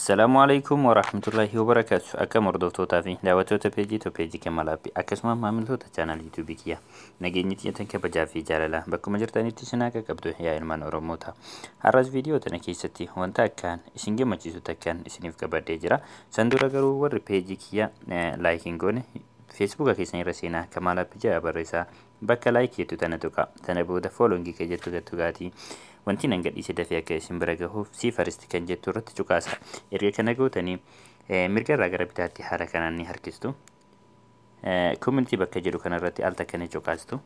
السلام عليكم ورحمة الله وبركاته. أكم مردوتوتا في دعوتوتا بيجي تو بيجي كمالابي أكسما ما من توتا channel يوتيوب كيا نجيني تيجي كبجا في جالله بكم جرتاني تسناك كبدو يا إلمان أورموتا هرز فيديو تنكي ستي وانتا كان إسنجي مجلسو تكان إسنيف كبدي جرا سندورا جرو ور بيجي كيا لايكينغون فيسبوك كيسني رسينا كمالابي جا بريسا بك لايك يتو تنتوكا تنبودا فولونجي كجتو جتوغاتي wanti nan gadhiise dafee akka isin bira gahuuf siifaristi kan jettu irratti cuqaasa. Erga kana gootanii mirga irraa gara bitaatti haala kanaan ni harkistu. Community bakka jedhu kanarratti al takka ni cuqaastu.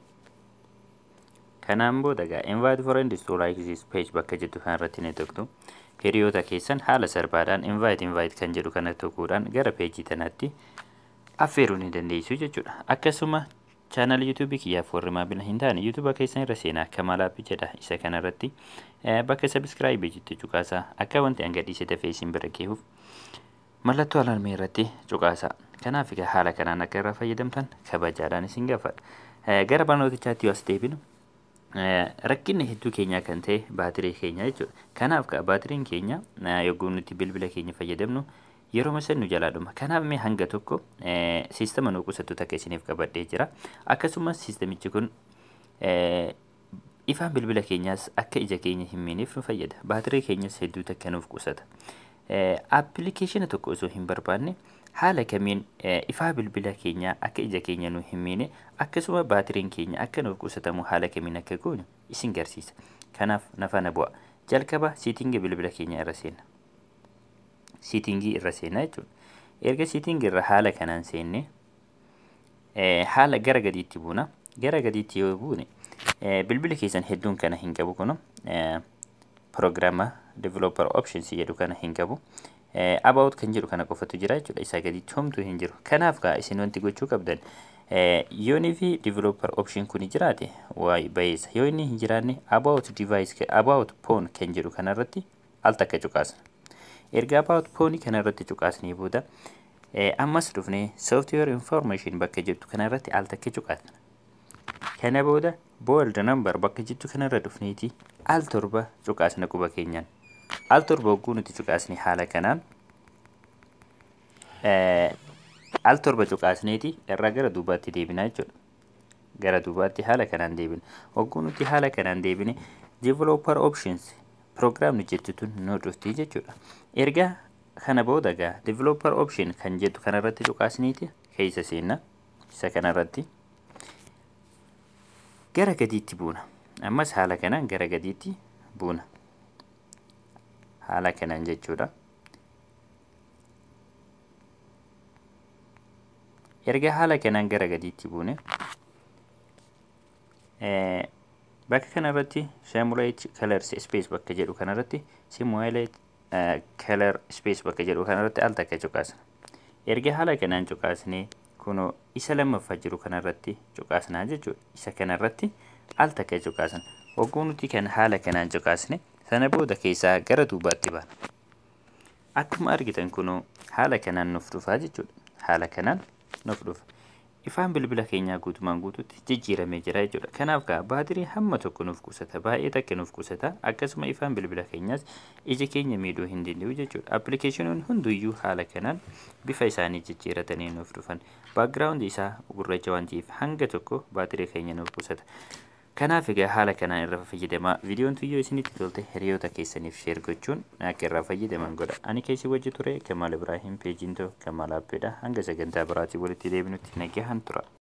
Kanaan booda gaa invite friends to like this page bakka jettu kanarratti ni tuqtu. Hiriyoota keessan haala salphaadhaan invite kan jedhu kana tuquudhaan gara peejii tanaatti affeeruu ni dandeessu jechuudha. Akkasuma channel YouTube kiyyaaf warri maamila hin taane YouTube keessan irra seenaa Kamalaappi jedha. Isa kanarratti bakka subscribe jettee cuqaasaa akka wanti an gadhiise dafee isin bira gahuuf mallattoo alarmii irratti cuqaasaa. Kanaaf egaa haala kanaan akka irraa fayyadamtan kabajaadhaan isin gaafadha. Gara barnootichaatti yoo as deebinu rakkinni hedduu keenyaa kan ta'e baatirii keenya jechuudha. Kanaaf baatiriin keenya yogguu nuti bilbila keenya fayyadamnu yeroo masan nu jalaadhuma. Kanaaf mee hanga tokko siistama nu qusattu takka isiniif qabadhee jira. Akkasumas siistamichi kun ifaan bilbila keenyaas akka ija keenya hin miineef nu fayyada. Baatirii keenyas hedduu takka nuuf qusata. Appilikeeshina tokko osoo hin barbaanne haala kamiin ifaa bilbila keenyaa akka ija keenya nu hin miine akkasuma baatiriin keenya akka nuuf qusatamu haala kamiin akka goonu isin garsiisa. Kanaaf na faana bu'a. Jalqaba siitingi bilbila keenya irra seenna. Siitingii irra seenaa jechuudha. Erga siitingii irra haala kanaan seenne haala gara gadiitti buuna. Gara gadiitti yoo buune bilbila keessan hedduun kana hin qabu kuno programma developer options jedhu kana hin qabu. About kan jedhu kana qofatu jira jechuudha. Isaa gadiitti homtuu hin jiru. Kanaaf gaa isin wanti gochuu qabdan yoonii fi developer option kun jiraate waa'ee bayeessa. Yoo inni hin jiraanne about device about phone kan jedhu kanarratti al takka cuqaasna. Erga about phone kanarratti cuqaasnee booda ammas dhufnee software information bakka jettu kanarratti al takka cuqaasna. Kana booda bold number bakka jettu kanarra dhufneeti al torba cuqaasna quba keenyaan. Al torba hogguu nuti cuqaasne haala kanaan al torba cuqaasneeti irraa gara duubaatti deebinaa jechuudha. Gara duubaatti haala kanaan deebina. Hogguu nuti haala kanaan deebine developer options programni jettutu nu dhufti jechuudha. Erga kana booda gaa developer option kan jettu kanarratti cuqaasneeti keessa seenna. Isa kanarratti gara gadiitti buuna. Ammas haala kanaan gara gadiitti buuna. Haala kanaan jechuudha. Erga haala kanaan gara gadiitti buune bakka kanarratti simulate color space bakka jedhu kanarratti simulate color space bakka jedhu kanarratti al takka cuqaasna. Erga haala kanaan cuqaasnee kunoo isa lammaffaa jiru kanarratti cuqaasnaa jechuudha. Isa kanarratti al takka cuqaasna. Hogguu nuti kan haala kanaan cuqaasne sana booda keessaa gara duubaatti baana. Akkuma argitan kunoo haala kanaan nuuf dhufaa jechuudha. Haala kanaan nuuf dhufa. Ifaan bilbila keenyaa guutumaan guututti jijjiiramee jira jechuudha. Kanaaf gaa baatirii hamma tokko nuuf qusata. Baay'ee takka nuuf qusata. Akkasuma ifaan bilbila keenyaas ija keenya miidhuu hin danda'u jechuudha. Appilikeeshinoon hunduyyuu haala kanaan bifa isaanii jijjiiratanii nuuf dhufan. Background isaa gurraacha waan ta'eef hanga tokko baatirii keenya nuuf qusata. Kanaaf egaa haala kanaan irra fayyadamaa. Viidiyoon tuyyoo isinitti tolte hiriyoota keessaniif sheer gochuun akka irraa fayyadaman godha. Ani keessi wajji ture Kamaal Ibraahim peejiin too Kamalaappiidha. Hanga sagantaa biraatii walitti deebinutti nagahaan tura.